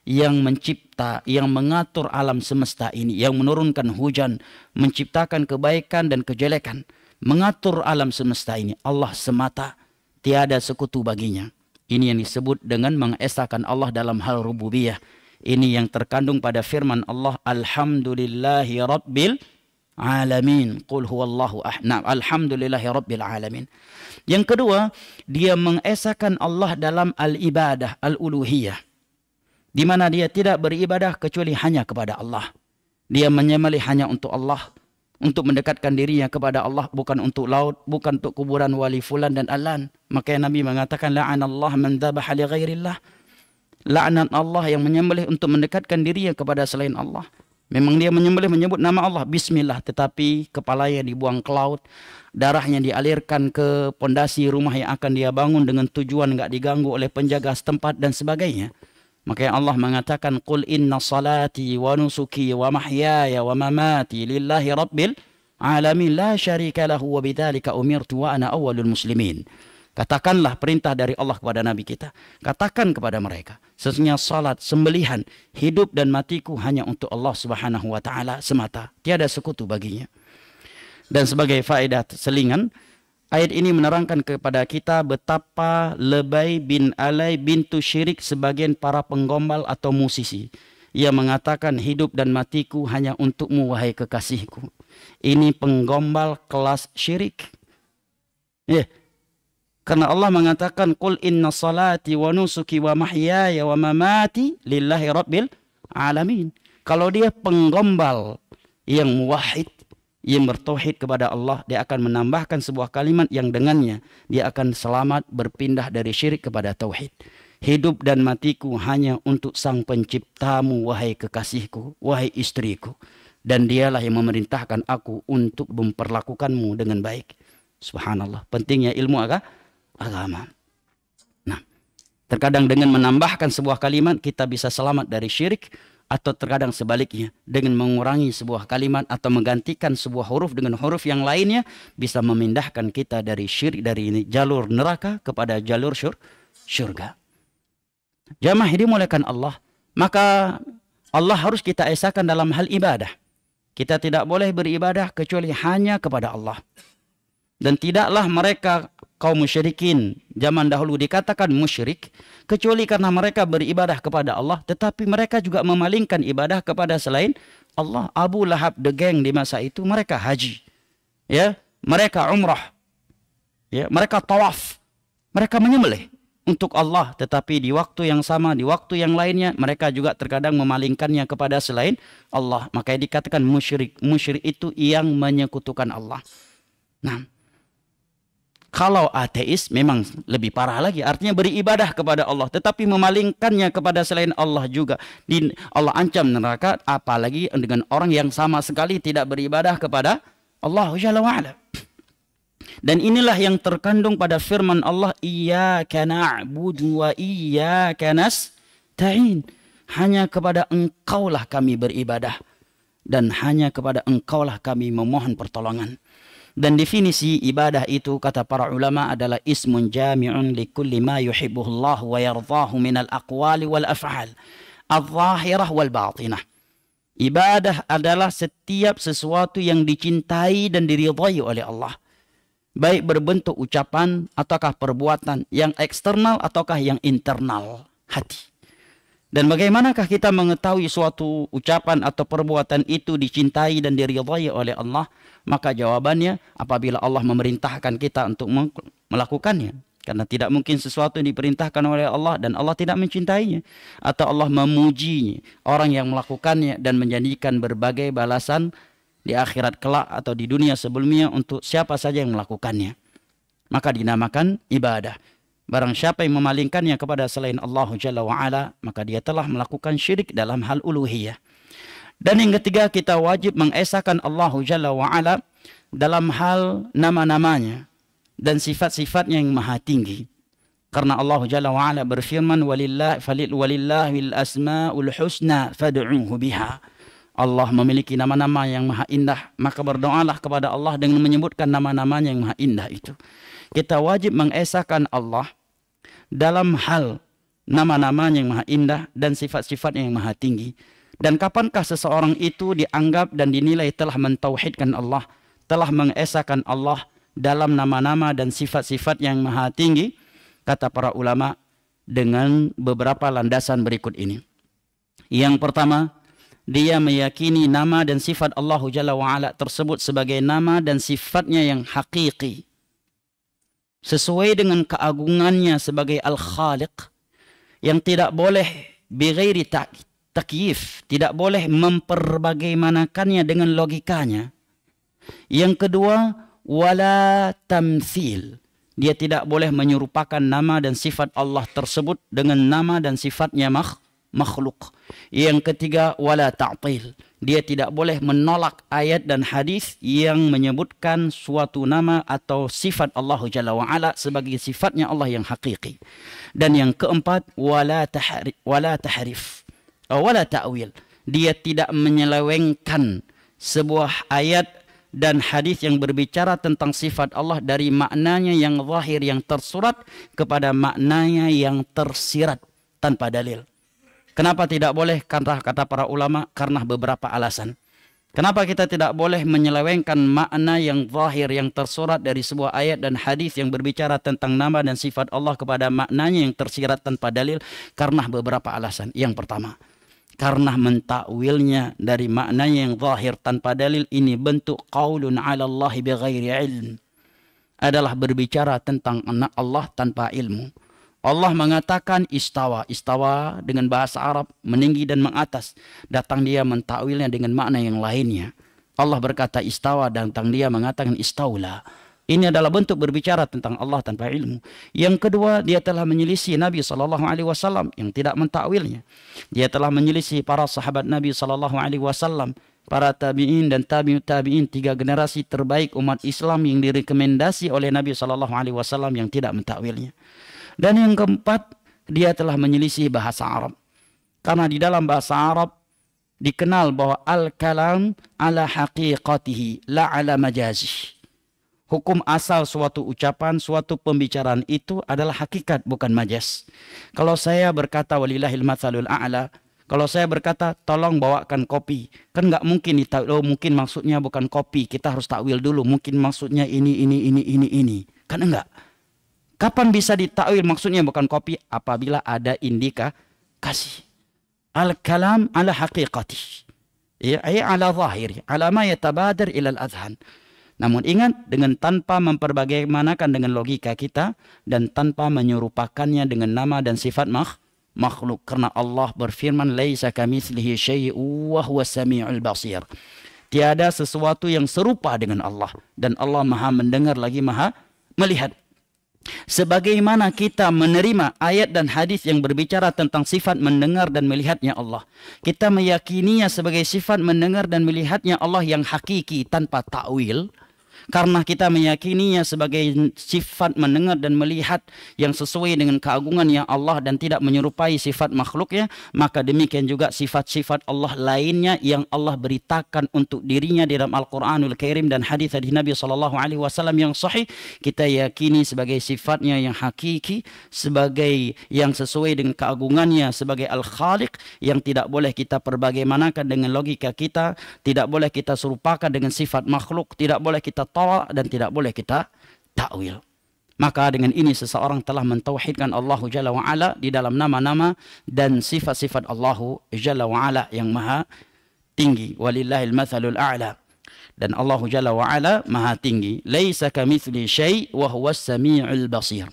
yang mencipta, yang mengatur alam semesta ini, yang menurunkan hujan, menciptakan kebaikan dan kejelekan, mengatur alam semesta ini. Allah semata, tiada sekutu baginya. Ini yang disebut dengan mengesahkan Allah dalam hal rububiyah. Ini yang terkandung pada firman Allah, Alhamdulillahi Rabbil Alamin. Qul huwallahu ahad. Nah, Alhamdulillahi Rabbil Alamin. Yang kedua, dia mengesahkan Allah dalam al-ibadah, al-uluhiyah. Di mana dia tidak beribadah kecuali hanya kepada Allah. Dia menyembelih hanya untuk Allah, untuk mendekatkan dirinya kepada Allah, bukan untuk laut, bukan untuk kuburan wali fulan dan alan. Makanya Nabi mengatakan, la'anallah man dzabaha li ghairillah. Laknat Allah yang menyembelih untuk mendekatkan dirinya kepada selain Allah. Memang dia menyembelih menyebut nama Allah, bismillah, tetapi kepalanya dibuang ke laut, darahnya dialirkan ke pondasi rumah yang akan dia bangun dengan tujuan enggak diganggu oleh penjaga setempat dan sebagainya. Makanya Allah mengatakan, qul inna salati wa nusuki wa mahyaya wa mamati lillahi rabbil alamin la syarika lahu wa bidzalika umirtu wa ana awwalul muslimin. Katakanlah perintah dari Allah kepada Nabi kita. Katakan kepada mereka, sesungguhnya salat, sembelihan, hidup dan matiku hanya untuk Allah Subhanahu wa taala semata. Tiada sekutu baginya. Dan sebagai faedah selingan, ayat ini menerangkan kepada kita betapa lebay bin alay bintu syirik sebagian para penggombal atau musisi. Ia mengatakan hidup dan matiku hanya untukmu wahai kekasihku. Ini penggombal kelas syirik. Karena Allah mengatakan, qul inna salati wa nusuki wa mahyaya wa mamati lillahi rabbil alamin. Kalau dia penggombal yang muwahhid, yang bertauhid kepada Allah, dia akan menambahkan sebuah kalimat yang dengannya dia akan selamat berpindah dari syirik kepada tauhid. Hidup dan matiku hanya untuk sang penciptamu wahai kekasihku, wahai istriku. Dan dialah yang memerintahkan aku untuk memperlakukanmu dengan baik. Subhanallah, pentingnya ilmu agama. Nah, terkadang dengan menambahkan sebuah kalimat kita bisa selamat dari syirik, atau terkadang sebaliknya dengan mengurangi sebuah kalimat atau menggantikan sebuah huruf dengan huruf yang lainnya bisa memindahkan kita dari syirik, dari jalur neraka kepada jalur syurga. Jamaah dimulakan Allah, maka Allah harus kita esahkan dalam hal ibadah. Kita tidak boleh beribadah kecuali hanya kepada Allah. Dan tidaklah mereka kaum musyrikin zaman dahulu dikatakan musyrik kecuali karena mereka beribadah kepada Allah, tetapi mereka juga memalingkan ibadah kepada selain Allah. Abu Lahab the gang di masa itu mereka haji, ya, mereka umrah, ya, mereka tawaf, mereka menyembelih untuk Allah, tetapi di waktu yang sama, di waktu yang lainnya mereka juga terkadang memalingkannya kepada selain Allah. Makanya dikatakan musyrik. Musyrik itu yang menyekutukan Allah. Nah, kalau ateis memang lebih parah lagi, artinya beribadah kepada Allah tetapi memalingkannya kepada selain Allah juga. Allah ancam neraka, apalagi dengan orang yang sama sekali tidak beribadah kepada Allah Jalla wa'ala. Dan inilah yang terkandung pada firman Allah, iyyaka na'budu wa iyyaka nasta'in. Hanya kepada Engkaulah kami beribadah dan hanya kepada Engkaulah kami memohon pertolongan. Dan definisi ibadah itu kata para ulama adalah ismun jami'un li kulli ma yuhibbuhullah wa yardahu minal aqwali wal af'al al-zahirah wal batinah. Ibadah adalah setiap sesuatu yang dicintai dan diridhai oleh Allah, baik berbentuk ucapan ataukah perbuatan, yang eksternal ataukah yang internal hati. Dan bagaimanakah kita mengetahui suatu ucapan atau perbuatan itu dicintai dan diridhai oleh Allah? Maka jawabannya, apabila Allah memerintahkan kita untuk melakukannya. Karena tidak mungkin sesuatu yang diperintahkan oleh Allah dan Allah tidak mencintainya. Atau Allah memuji orang yang melakukannya dan menjadikan berbagai balasan di akhirat kelak atau di dunia sebelumnya untuk siapa saja yang melakukannya. Maka dinamakan ibadah. Barang siapa yang memalingkannya kepada selain Allah Jalla wa'ala, maka dia telah melakukan syirik dalam hal uluhiyah. Dan yang ketiga, kita wajib mengesahkan Allah Jalla wa'ala dalam hal nama-namanya dan sifat-sifatnya yang maha tinggi. Karena Allah Jalla wa'ala berfirman, walillahil asma'ul husna fad'uhu biha. Allah memiliki nama-nama yang maha indah, maka berdoalah kepada Allah dengan menyebutkan nama-namanya yang maha indah itu. Kita wajib mengesahkan Allah dalam hal nama-namanya yang maha indah dan sifat-sifatnya yang maha tinggi. Dan kapankah seseorang itu dianggap dan dinilai telah mentauhidkan Allah, telah mengesahkan Allah dalam nama-nama dan sifat-sifat yang maha tinggi? Kata para ulama, dengan beberapa landasan berikut ini. Yang pertama, dia meyakini nama dan sifat Allah Jalla wa'ala tersebut sebagai nama dan sifatnya yang hakiki, sesuai dengan keagungannya sebagai Al-Khaliq, yang tidak boleh bighairi takyif, tidak boleh memperbagaimanakannya dengan logikanya. Yang kedua, wala tamthil, dia tidak boleh menyerupakan nama dan sifat Allah tersebut dengan nama dan sifatnya makhluk. Yang ketiga, wala ta'til, dia tidak boleh menolak ayat dan hadis yang menyebutkan suatu nama atau sifat Allah Jalla wa'ala sebagai sifatnya Allah yang hakiki. Dan yang keempat, wala tahrif, wala ta'wil, dia tidak menyelewengkan sebuah ayat dan hadis yang berbicara tentang sifat Allah dari maknanya yang zahir, yang tersurat, kepada maknanya yang tersirat tanpa dalil. Kenapa tidak boleh? Karena kata para ulama, karena beberapa alasan. Kenapa kita tidak boleh menyelewengkan makna yang zahir, yang tersurat dari sebuah ayat dan hadis yang berbicara tentang nama dan sifat Allah kepada maknanya yang tersirat tanpa dalil? Karena beberapa alasan. Yang pertama, karena mentakwilnya dari maknanya yang zahir tanpa dalil ini bentuk qaulun 'ala Allah bighairi ilm, adalah berbicara tentang anak Allah tanpa ilmu. Allah mengatakan istawa, istawa dengan bahasa Arab meninggi dan mengatas. Datang dia mentakwilnya dengan makna yang lainnya. Allah berkata istawa, datang dia mengatakan istaula. Ini adalah bentuk berbicara tentang Allah tanpa ilmu. Yang kedua, dia telah menyelisih Nabi SAW yang tidak mentakwilnya. Dia telah menyelisih para sahabat Nabi SAW, para tabi'in dan tabi'ut tabi'in, 3 generasi terbaik umat Islam yang direkomendasi oleh Nabi SAW yang tidak mentakwilnya. Dan yang keempat, dia telah menyelisih bahasa Arab. Karena di dalam bahasa Arab dikenal bahwa al-kalam ala haqiqatihi la ala majazih. Hukum asal suatu ucapan, suatu pembicaraan itu adalah hakikat, bukan majaz. Kalau saya berkata walillahil matsalul a'la, kalau saya berkata tolong bawakan kopi, kan nggak mungkin ditakwil, oh mungkin maksudnya bukan kopi, kita harus takwil dulu, mungkin maksudnya ini. Kan enggak. Kapan bisa ditakwil maksudnya bukan kopi? Apabila ada indikasi. Al-kalam ala haqiqati, ya, ala zahiri, ala ma yatabadar ila al-adhan. Namun ingat, dengan tanpa memperbagaimanakan dengan logika kita dan tanpa menyerupakannya dengan nama dan sifat makhluk. Karena Allah berfirman, laisa kamitslihi syai'un wa huwas samiul basir. Tiada sesuatu yang serupa dengan Allah, dan Allah Maha mendengar lagi Maha melihat. Sebagaimana kita menerima ayat dan hadis yang berbicara tentang sifat mendengar dan melihatnya Allah, kita meyakininya sebagai sifat mendengar dan melihatnya Allah yang hakiki tanpa takwil. Karena kita meyakininya sebagai sifat mendengar dan melihat yang sesuai dengan keagungannya Allah dan tidak menyerupai sifat makhluknya, maka demikian juga sifat-sifat Allah lainnya yang Allah beritakan untuk dirinya di dalam Al-Quranul Karim dan hadis dari Nabi SAW yang sahih, kita yakini sebagai sifatnya yang hakiki, sebagai yang sesuai dengan keagungannya sebagai Al-Khaliq, yang tidak boleh kita perbagaimanakan dengan logika kita, tidak boleh kita serupakan dengan sifat makhluk, tidak boleh kita dan tidak boleh kita takwil. Maka dengan ini seseorang telah mentauhidkan Allah Jalla wa'ala di dalam nama-nama dan sifat-sifat Allah Jalla wa'ala yang maha tinggi. Walillahil matsalul a'la. Dan Allah Jalla wa'ala maha tinggi. Laisa kamitsli syai' wa huwas samiul basir.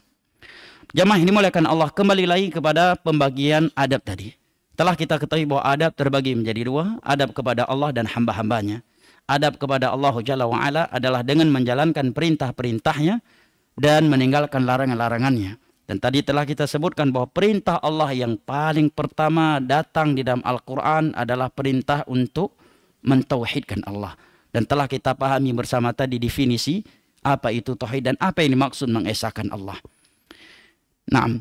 Jamaah ini dimuliakan Allah, kembali lagi kepada pembagian adab tadi. Telah kita ketahui bahwa adab terbagi menjadi 2, adab kepada Allah dan hamba-hambanya. Adab kepada Allah Jalla wa'ala adalah dengan menjalankan perintah-perintahnya dan meninggalkan larangan-larangannya. Dan tadi telah kita sebutkan bahwa perintah Allah yang paling pertama datang di dalam Al-Quran adalah perintah untuk mentauhidkan Allah. Dan telah kita pahami bersama tadi definisi apa itu tauhid dan apa yang dimaksud mengesahkan Allah. Nah,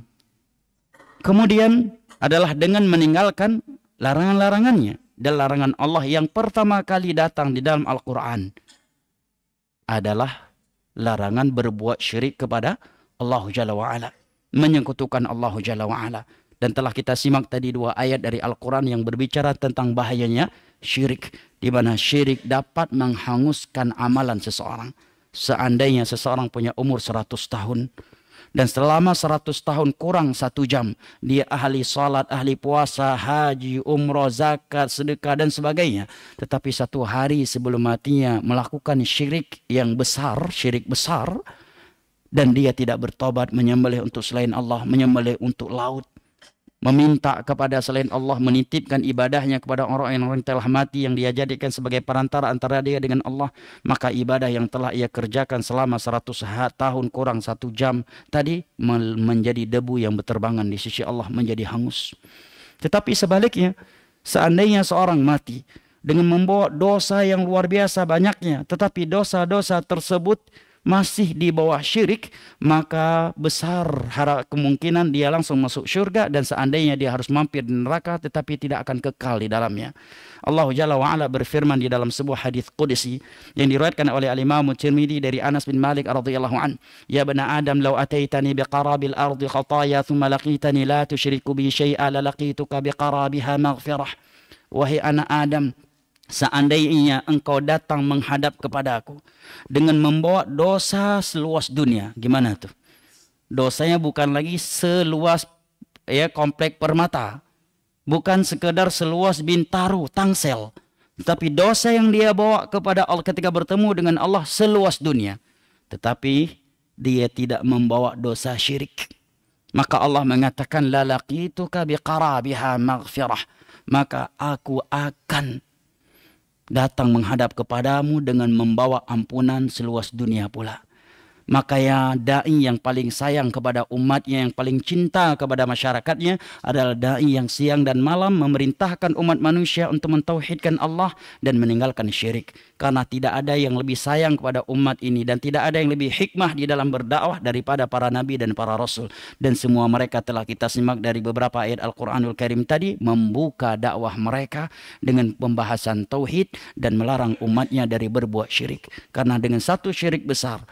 kemudian adalah dengan meninggalkan larangan-larangannya. Dan larangan Allah yang pertama kali datang di dalam Al-Quran adalah larangan berbuat syirik kepada Allah Jalla wa'ala, menyekutukan Allah Jalla wa'ala. Dan telah kita simak tadi 2 ayat dari Al-Quran yang berbicara tentang bahayanya syirik, di mana syirik dapat menghanguskan amalan seseorang. Seandainya seseorang punya umur 100 tahun Dan selama 100 tahun kurang 1 jam, dia ahli salat, ahli puasa, haji, umroh, zakat, sedekah, dan sebagainya. Tetapi 1 hari sebelum matinya melakukan syirik yang besar, syirik besar, dan dia tidak bertobat, menyembelih untuk selain Allah, menyembelih untuk laut, meminta kepada selain Allah, menitipkan ibadahnya kepada orang-orang yang telah mati yang dia jadikan sebagai perantara antara dia dengan Allah, maka ibadah yang telah ia kerjakan selama 100 tahun kurang 1 jam tadi menjadi debu yang berterbangan di sisi Allah, menjadi hangus. Tetapi sebaliknya, seandainya seorang mati dengan membawa dosa yang luar biasa banyaknya, tetapi dosa-dosa tersebut masih di bawah syirik, maka besar kemungkinan dia langsung masuk syurga, dan seandainya dia harus mampir di neraka tetapi tidak akan kekal di dalamnya. Allah Jalla wa'ala berfirman di dalam sebuah hadis qudsi yang diriwayatkan oleh Al-Imam Tirmidzi dari Anas bin Malik radhiyallahu an, "Ya bani Adam, law ataitani biqarabil ardi khataya thumma laqitani la tusyriku bi syai'a la laqituka biqarabiha maghfirah." Wahai anak Adam, seandainya engkau datang menghadap kepada aku dengan membawa dosa seluas dunia. Gimana tuh? Dosanya bukan lagi seluas komplek Permata, bukan sekedar seluas Bintaro, Tangsel, tetapi dosa yang dia bawa kepada Allah ketika bertemu dengan Allah seluas dunia. Tetapi dia tidak membawa dosa syirik. Maka Allah mengatakan, la laqituka biqarabiha maghfirah. Maka aku akan datang menghadap kepadamu dengan membawa ampunan seluas dunia pula. Maka ya da'i yang paling sayang kepada umatnya, yang paling cinta kepada masyarakatnya adalah da'i yang siang dan malam memerintahkan umat manusia untuk mentauhidkan Allah dan meninggalkan syirik. Karena tidak ada yang lebih sayang kepada umat ini dan tidak ada yang lebih hikmah di dalam berdakwah daripada para nabi dan para rasul. Dan semua mereka telah kita simak dari beberapa ayat Al-Quranul Karim tadi, membuka dakwah mereka dengan pembahasan tauhid dan melarang umatnya dari berbuat syirik. Karena dengan satu syirik besar,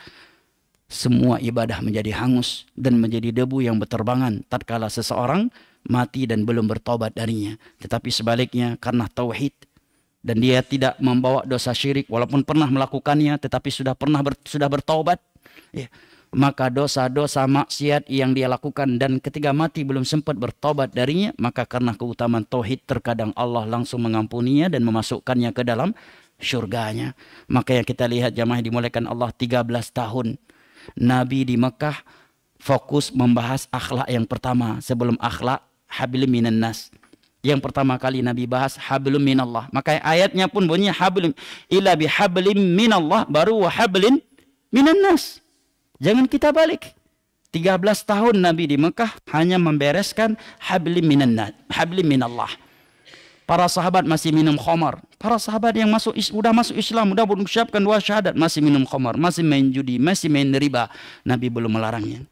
semua ibadah menjadi hangus dan menjadi debu yang berterbangan tatkala seseorang mati dan belum bertobat darinya. Tetapi sebaliknya, karena tauhid dan dia tidak membawa dosa syirik walaupun pernah melakukannya tetapi sudah bertobat, ya, maka dosa-dosa maksiat yang dia lakukan dan ketika mati belum sempat bertobat darinya, maka karena keutamaan tauhid terkadang Allah langsung mengampuninya dan memasukkannya ke dalam syurganya. Maka yang kita lihat jamaah dimuliakan Allah, 13 tahun Nabi di Mekah fokus membahas akhlak yang pertama. Sebelum akhlak, hablum minan nas. Yang pertama kali Nabi bahas hablum minallah. Maka ayatnya pun bunyinya hablum illa bihablim minallah, baru wa hablin minan nas. Jangan kita balik. 13 tahun Nabi di Mekah hanya membereskan hablum minan nas, hablum minallah. Para sahabat masih minum khamar. Para sahabat yang sudah masuk Islam, sudah mengucapkan 2 syahadat, masih minum khamar, masih main judi, masih main riba. Nabi belum melarangnya.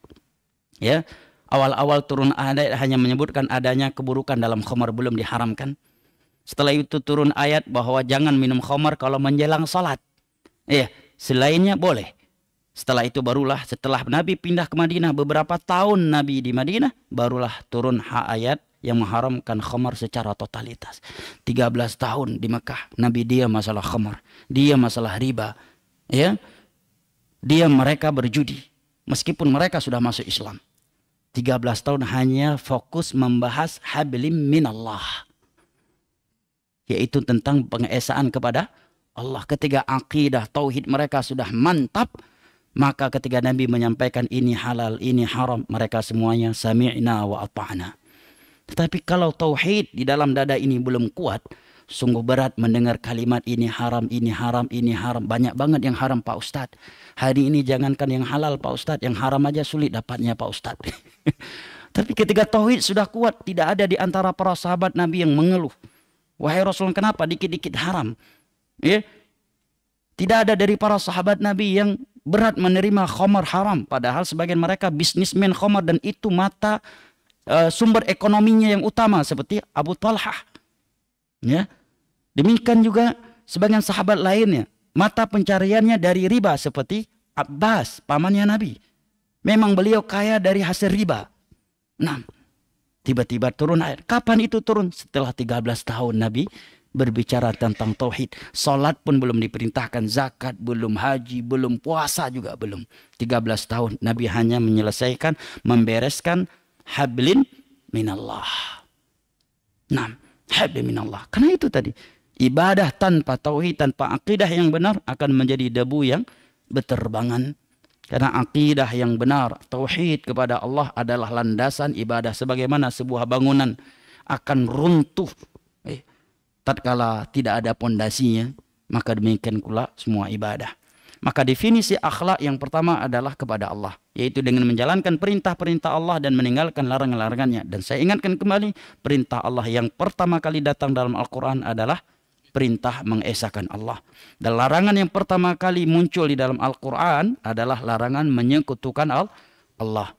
Ya, awal-awal turun ayat hanya menyebutkan adanya keburukan dalam khamar, belum diharamkan. Setelah itu turun ayat bahwa jangan minum khamar kalau menjelang salat. Ya, selainnya boleh. Setelah itu barulah setelah Nabi pindah ke Madinah, beberapa tahun Nabi di Madinah, barulah turun ayat yang mengharamkan khamar secara totalitas. 13 tahun di Mekah Nabi diam masalah khamar, diam masalah riba, ya, diam mereka berjudi meskipun mereka sudah masuk Islam. 13 tahun hanya fokus membahas hablim minallah, yaitu tentang pengesaan kepada Allah. Ketika akidah tauhid mereka sudah mantap, maka ketika Nabi menyampaikan ini halal, ini haram, mereka semuanya sami'na wa ata'na. Tetapi kalau tauhid di dalam dada ini belum kuat, sungguh berat mendengar kalimat ini haram, ini haram, ini haram. Banyak banget yang haram Pak Ustadz. Hari ini jangankan yang halal Pak Ustadz, yang haram aja sulit dapatnya Pak Ustadz. Tapi ketika tauhid sudah kuat, tidak ada di antara para sahabat Nabi yang mengeluh, wahai Rasul, kenapa dikit-dikit haram? Ya? Tidak ada dari para sahabat Nabi yang berat menerima khamar haram. Padahal sebagian mereka bisnismen khamar dan itu mata sumber ekonominya yang utama, seperti Abu Talhah. Ya. Demikian juga sebagian sahabat lainnya, mata pencariannya dari riba, seperti Abbas, pamannya Nabi. Memang beliau kaya dari hasil riba. Nah, tiba-tiba turun ayat. Kapan itu turun? Setelah 13 tahun Nabi berbicara tentang tauhid. Salat pun belum diperintahkan, zakat belum, haji belum, puasa juga belum. 13 tahun Nabi hanya menyelesaikan, membereskan hablin minallah. Nah, hablin minallah. Karena itu tadi, ibadah tanpa tauhid, tanpa akidah yang benar akan menjadi debu yang berterbangan. Karena akidah yang benar, tauhid kepada Allah adalah landasan ibadah. Sebagaimana sebuah bangunan akan runtuh tatkala tidak ada pondasinya, maka demikian pula semua ibadah. Maka definisi akhlak yang pertama adalah kepada Allah, yaitu dengan menjalankan perintah-perintah Allah dan meninggalkan larangan-larangannya. Dan saya ingatkan kembali, perintah Allah yang pertama kali datang dalam Al-Quran adalah perintah mengesahkan Allah. Dan larangan yang pertama kali muncul di dalam Al-Quran adalah larangan menyekutukan Allah.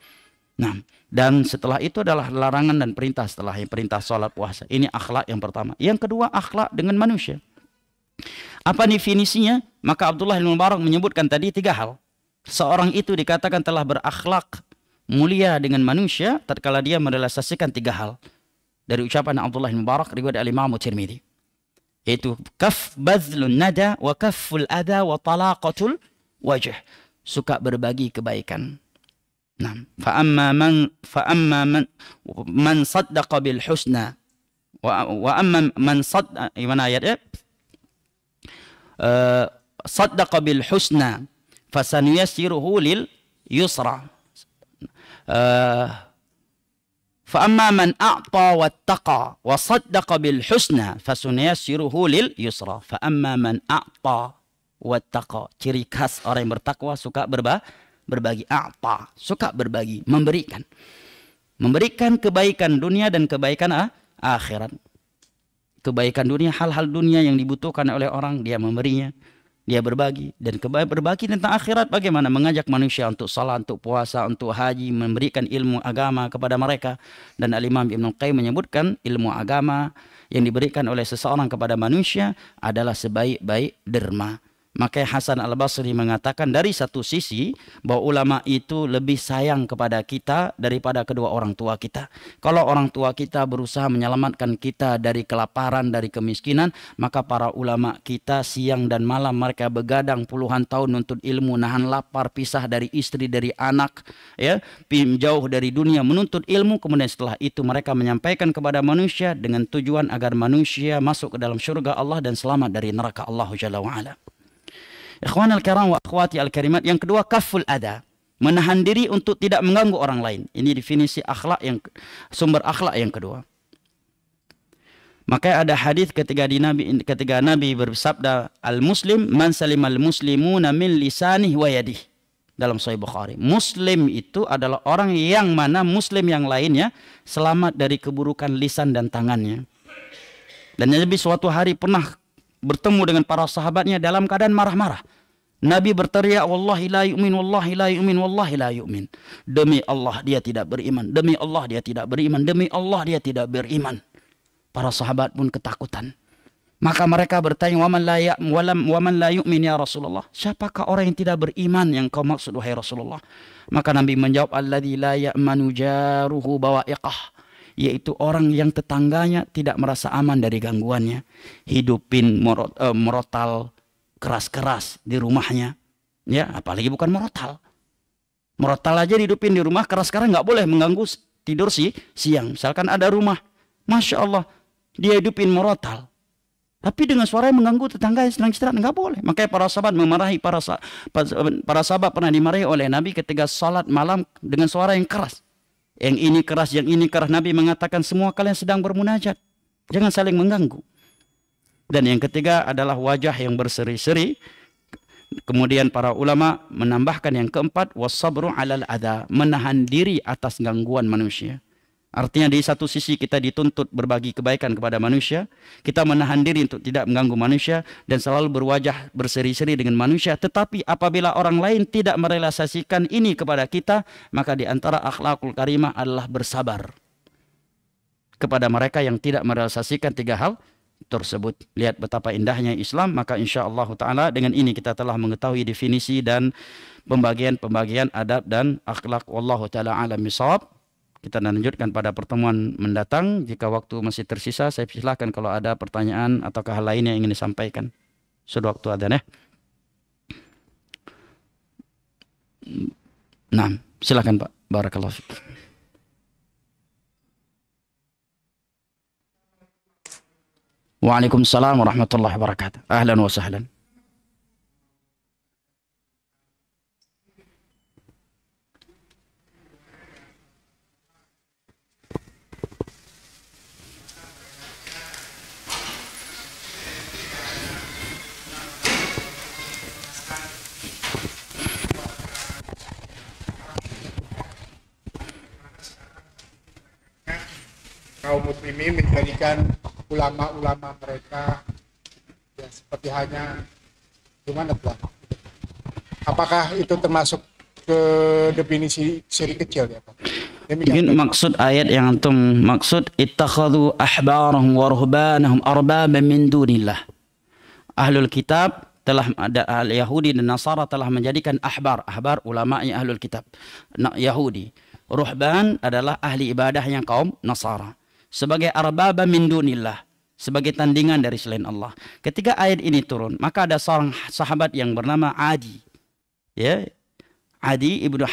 Nah, dan setelah itu adalah larangan dan perintah setelah yang perintah sholat puasa. Ini akhlak yang pertama. Yang kedua, akhlak dengan manusia. Apa definisinya? Maka Abdullah bin Mubarak menyebutkan tadi 3 hal. Seorang itu dikatakan telah berakhlak mulia dengan manusia tatkala dia merealisasikan 3 hal. Dari ucapan Abdullah bin Mubarak riwayat Al-Imam Tirmidzi. Yaitu kaf bazlun nada wa kafful adha wa talaqatul wajh. Suka berbagi kebaikan. Nah, fa amma man saddaqa bil husna wa amma man gimana ayatnya? Saddaqa bil husna fasanuyassiruhu lil yusra. Fa amma man a'ta wattaqa wa saddaqa bil husna fasanuyassiruhu lil yusra. Fa amma man a'ta wattaqa. Ciri khas orang yang bertakwa suka berbagi, a'ta, suka berbagi, memberikan kebaikan dunia dan kebaikan akhirat. Kebaikan dunia, hal-hal dunia yang dibutuhkan oleh orang, dia memberinya, dia berbagi. Dan berbagi tentang akhirat bagaimana? Mengajak manusia untuk salat, untuk puasa, untuk haji, memberikan ilmu agama kepada mereka. Dan Al-Imam Ibnu Qayyim menyebutkan ilmu agama yang diberikan oleh seseorang kepada manusia adalah sebaik-baik derma. Maka Hasan Al-Basri mengatakan dari satu sisi bahwa ulama itu lebih sayang kepada kita daripada kedua orang tua kita. Kalau orang tua kita berusaha menyelamatkan kita dari kelaparan, dari kemiskinan, maka para ulama kita siang dan malam mereka begadang puluhan tahun menuntut ilmu, nahan lapar, pisah dari istri, dari anak, ya, jauh dari dunia menuntut ilmu. Kemudian setelah itu mereka menyampaikan kepada manusia dengan tujuan agar manusia masuk ke dalam surga Allah dan selamat dari neraka Allah Jalla wa'ala. Ikhwan al-kiram wa akhwati al-karimat. Yang kedua, kaful adha, menahan diri untuk tidak mengganggu orang lain. Ini definisi akhlak yang sumber akhlak yang kedua. Maka ada hadis ketika Nabi bersabda, al-muslim man salimal muslimuna min lisanih wa yadih. Dalam Sahih Bukhari, muslim itu adalah orang yang mana muslim yang lainnya selamat dari keburukan lisan dan tangannya. Dan Nabi suatu hari pernah bertemu dengan para sahabatnya dalam keadaan marah-marah. Nabi berteriak, wallahi la yu'min, wallahi la yu'min, wallahi la yu'min. Demi Allah dia tidak beriman, demi Allah dia tidak beriman, demi Allah dia tidak beriman. Para sahabat pun ketakutan. Maka mereka bertanya, waman la yu'min ya Rasulullah. Siapakah orang yang tidak beriman yang kau maksud wahai Rasulullah? Maka Nabi menjawab, alladzi la ya'manu jaruhu bawa'iqah. Yaitu orang yang tetangganya tidak merasa aman dari gangguannya. Hidupin merotal keras-keras di rumahnya. Ya, apalagi bukan merotal. Merotal aja dihidupin di rumah, keras-keras nggak boleh mengganggu tidur siang. Misalkan ada rumah, Masya Allah, dia hidupin merotal. Tapi dengan suara yang mengganggu tetangga yang sedang istirahat, nggak boleh. Makanya para sahabat memarahi, para sahabat pernah dimarahi oleh Nabi ketika salat malam dengan suara yang keras. Yang ini keras, yang ini keras. Nabi mengatakan semua kalian sedang bermunajat, jangan saling mengganggu. Dan yang ketiga adalah wajah yang berseri-seri. Kemudian para ulama menambahkan yang keempat, wasabru alal adha, menahan diri atas gangguan manusia. Artinya di satu sisi kita dituntut berbagi kebaikan kepada manusia, kita menahan diri untuk tidak mengganggu manusia dan selalu berwajah berseri-seri dengan manusia. Tetapi apabila orang lain tidak merealisasikan ini kepada kita, maka di antara akhlakul karimah adalah bersabar kepada mereka yang tidak merealisasikan 3 hal tersebut. Lihat betapa indahnya Islam. Maka insya-Allah taala dengan ini kita telah mengetahui definisi dan pembagian adab dan akhlak. Wallahu taala alam bisawab. kita lanjutkan pada pertemuan mendatang. Jika waktu masih tersisa, saya silakan kalau ada pertanyaan atau hal lain yang ingin disampaikan. Sudah waktu adzan ya. Nah, silakan Pak. Barakallahu fiik. Waalaikumsalam warahmatullahi wabarakatuh. Ahlan wa sahlan. Kaum muslimin menjadikan ulama-ulama mereka ya, seperti hanya gimana tuh? Apakah itu termasuk ke definisi syirik kecil ya Pak? Mungkin maksud ayat yang antum maksud ittakhadhu ahbarahum wa ruhbanahum arbaban min dunillah. Ahlul kitab telah ada Yahudi dan Nasara telah menjadikan ahbar ulama'nya ahlul kitab Yahudi. Ruhban adalah ahli ibadahnya kaum Nasara sebagai arbaba min dunillah, sebagai tandingan dari selain Allah. Ketika ayat ini turun, maka ada seorang sahabat yang bernama Adi, ya, Adi ibnu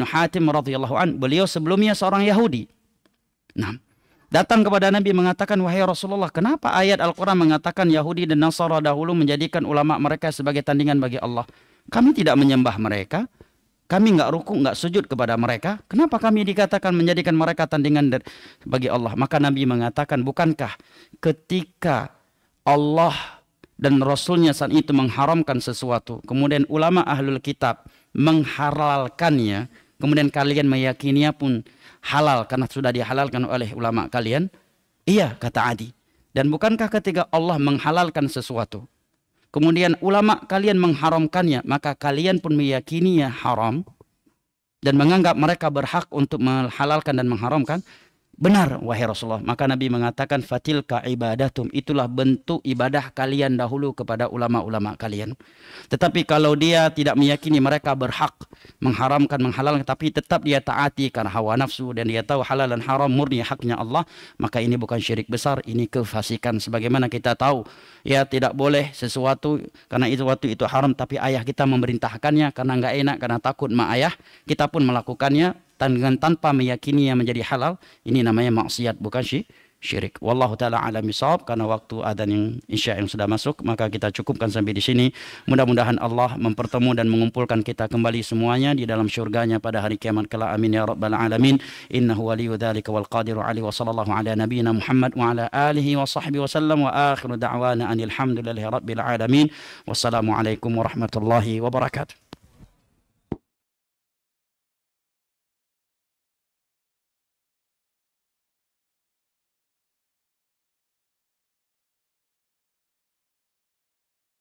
Hatim radhiyallahu an. Beliau sebelumnya seorang Yahudi. Nah, datang kepada Nabi mengatakan, wahai Rasulullah, kenapa ayat Al-Quran mengatakan Yahudi dan Nasara dahulu menjadikan ulama mereka sebagai tandingan bagi Allah? Kami tidak menyembah mereka. Kami nggak rukuk, nggak sujud kepada mereka. Kenapa kami dikatakan menjadikan mereka tandingan bagi Allah? Maka Nabi mengatakan, bukankah ketika Allah dan Rasulnya saat itu mengharamkan sesuatu, kemudian ulama ahlul kitab menghalalkannya, kemudian kalian meyakininya pun halal karena sudah dihalalkan oleh ulama kalian? Iya, kata Adi. Dan bukankah ketika Allah menghalalkan sesuatu, kemudian ulama kalian mengharamkannya, maka kalian pun meyakininya haram dan menganggap mereka berhak untuk menghalalkan dan mengharamkan? Benar, wahai Rasulullah. Maka Nabi mengatakan, fatilka ibadatum, itulah bentuk ibadah kalian dahulu kepada ulama-ulama kalian. Tetapi kalau dia tidak meyakini mereka berhak mengharamkan, menghalalkan, tapi tetap dia taati karena hawa nafsu dan dia tahu halal dan haram murni haknya Allah, maka ini bukan syirik besar, ini kefasikan. Sebagaimana kita tahu, ya tidak boleh sesuatu karena itu waktu itu haram, tapi ayah kita memerintahkannya karena nggak enak, karena takut mak ayah, kita pun melakukannya dengan tanpa meyakininya menjadi halal. Ini namanya maksiat, bukan syirik. Wallahu taala alam bisawab. Karena waktu adzan yang isya yang sudah masuk, maka kita cukupkan sampai di sini. Mudah-mudahan Allah mempertemu dan mengumpulkan kita kembali semuanya di dalam syurganya pada hari kiamat kelak. Amin ya rabbal alamin. Innahu waliyyu dzalika wal qadiru alaihi. Wa sallallahu ala nabiyyina Muhammad wa ala alihi wa sahbihi wasallam. Wa akhiru da'wana anil hamdulillahi rabbil alamin. Wassalamu alaikum warahmatullahi wabarakatuh.